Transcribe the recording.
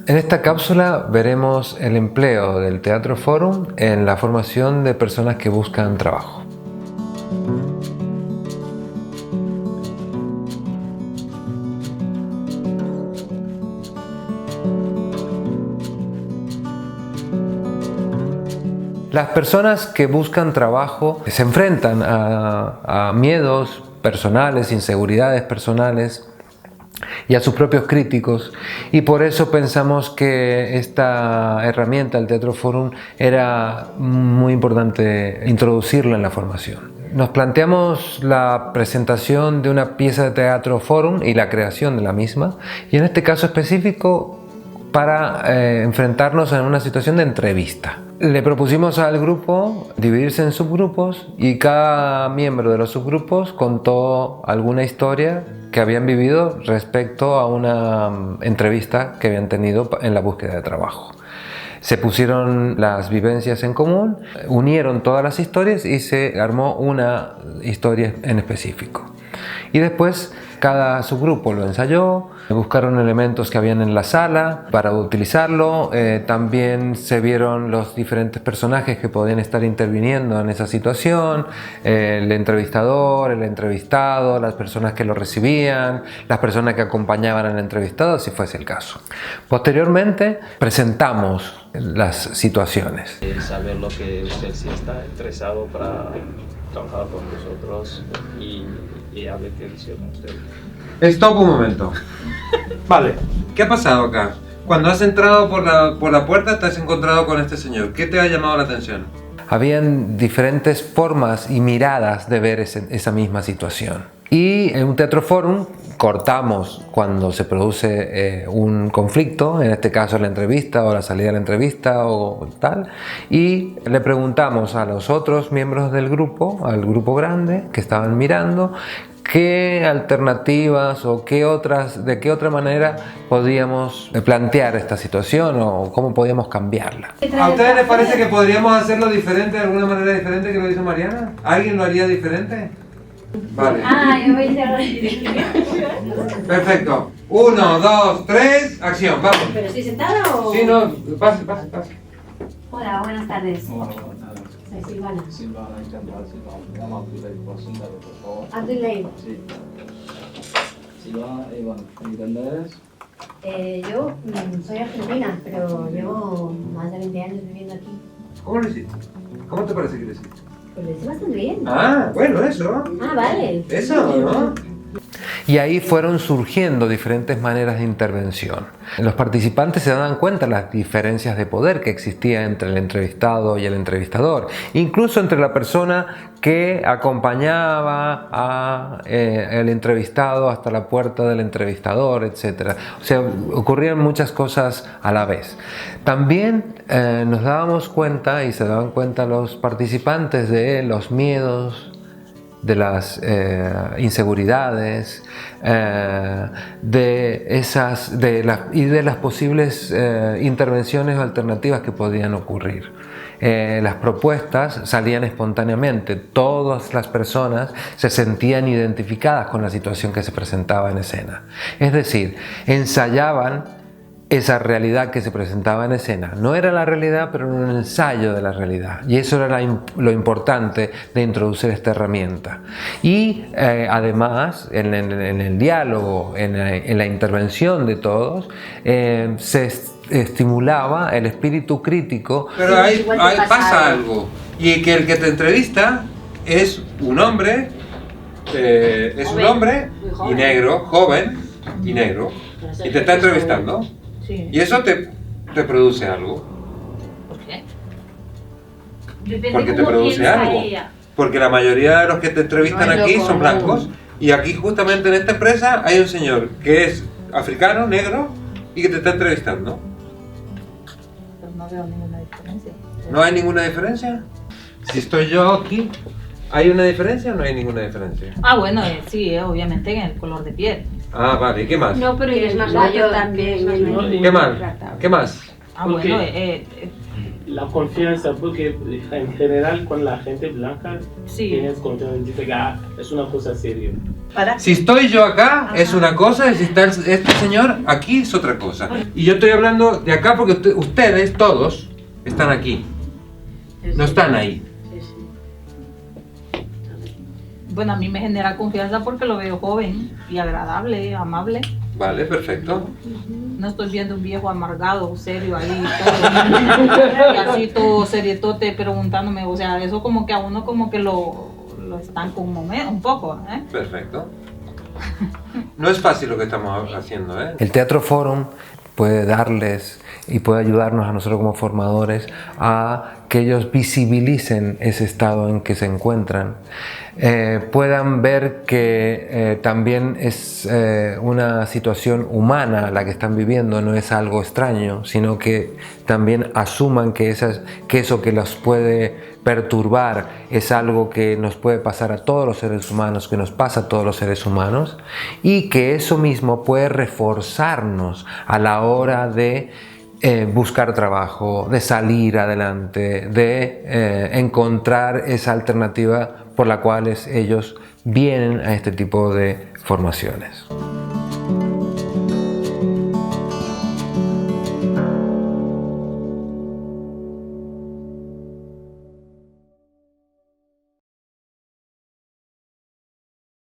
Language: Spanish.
En esta cápsula veremos el empleo del Teatro Forum en la formación de personas que buscan trabajo. Las personas que buscan trabajo se enfrentan a miedos personales, inseguridades personales y a sus propios críticos, y por eso pensamos que esta herramienta, el Teatro Forum, era muy importante introducirla en la formación. Nos planteamos la presentación de una pieza de Teatro Forum y la creación de la misma, y en este caso específico para enfrentarnos a una situación de entrevista. Le propusimos al grupo dividirse en subgrupos y cada miembro de los subgrupos contó alguna historia que habían vivido respecto a una entrevista que habían tenido en la búsqueda de trabajo. Se pusieron las vivencias en común, unieron todas las historias y se armó una historia en específico. Y después cada subgrupo lo ensayó, buscaron elementos que habían en la sala para utilizarlo, también se vieron los diferentes personajes que podían estar interviniendo en esa situación, el entrevistador, el entrevistado, las personas que lo recibían, las personas que acompañaban al entrevistado, si fuese el caso. Posteriormente presentamos las situaciones. Saber lo que usted sí está interesado para trabajar con nosotros y a ver qué hicieron ustedes. Stop un momento. Vale, ¿qué ha pasado acá? Cuando has entrado por la puerta te has encontrado con este señor. ¿Qué te ha llamado la atención? Habían diferentes formas y miradas de ver esa misma situación. Y en un Teatro Forum cortamos cuando se produce un conflicto, en este caso la entrevista o la salida de la entrevista o tal, y le preguntamos a los otros miembros del grupo, al grupo grande que estaban mirando, qué alternativas o de qué otra manera podíamos plantear esta situación o cómo podíamos cambiarla. ¿A ustedes les parece que podríamos hacerlo diferente, de alguna manera diferente que lo hizo Mariana? ¿Alguien lo haría diferente? Vale. Yo voy a hacer... Perfecto. 1, 2, 3, acción, vamos. ¿Pero estoy sentada o...? Sí, no, pase. Hola, buenas tardes. Hola, buenas tardes. Soy Silvana. Silvana, encantado, Silvana. Me llamo Abdulay, preséntate, por favor. Abdulay. Sí. Silvana, bueno, ¿y dónde eres? Yo soy argentina, pero llevo más de 20 años viviendo aquí. ¿Cómo lo hiciste? ¿Cómo te parece que lo hiciste? Pues lo hice bastante bien. Ah, bueno, eso. Vale. Eso, ¿no? Y ahí fueron surgiendo diferentes maneras de intervención. Los participantes se daban cuenta de las diferencias de poder que existía entre el entrevistado y el entrevistador, incluso entre la persona que acompañaba al entrevistado hasta la puerta del entrevistador, etc. O sea, ocurrían muchas cosas a la vez. También nos dábamos cuenta, y se daban cuenta los participantes, de los miedos, de las inseguridades, de las posibles intervenciones o alternativas que podían ocurrir. Las propuestas salían espontáneamente, todas las personas se sentían identificadas con la situación que se presentaba en escena. Es decir, ensayaban esa realidad que se presentaba en escena. No era la realidad, pero era un ensayo de la realidad. Y eso era lo importante de introducir esta herramienta. Y además, en el diálogo, en la intervención de todos, se estimulaba el espíritu crítico. Pero ahí pasa algo. Y que el que te entrevista es un hombre, y negro, joven y negro, y te está entrevistando. Sí. ¿Y eso te produce algo? ¿Por qué? Porque te produce algo. Porque la mayoría de los que te entrevistan aquí son blancos. Y aquí justamente en esta empresa hay un señor que es africano, negro, y que te está entrevistando. Pues no veo ninguna diferencia. ¿No hay ninguna diferencia? Si estoy yo aquí, ¿hay una diferencia o no hay ninguna diferencia? Bueno, sí, obviamente en el color de piel. Ah, vale, ¿y qué más? No, pero es más mayor también. ¿Qué más? ¿Qué más? Bueno, La confianza, porque en general con la gente blanca Sí. tienes confianza, dice que es una cosa seria. Si estoy yo acá es una cosa y si está este señor aquí es otra cosa. Y yo estoy hablando de acá porque ustedes todos están aquí, no están ahí. Bueno, a mí me genera confianza porque lo veo joven y agradable, amable. Vale, perfecto. No estoy viendo un viejo amargado, serio ahí, todo, y así todo serietote preguntándome, o sea, eso como que a uno como que lo estanca un poco, ¿eh? Perfecto. No es fácil lo que estamos haciendo, ¿eh? El Teatro Forum puede darles y puede ayudarnos a nosotros como formadores a que ellos visibilicen ese estado en que se encuentran, puedan ver que también es una situación humana la que están viviendo, no es algo extraño, sino que también asuman que eso que los puede perturbar es algo que nos puede pasar a todos los seres humanos, que nos pasa a todos los seres humanos, y que eso mismo puede reforzarnos a la hora de buscar trabajo, de salir adelante, de encontrar esa alternativa por la cual ellos vienen a este tipo de formaciones.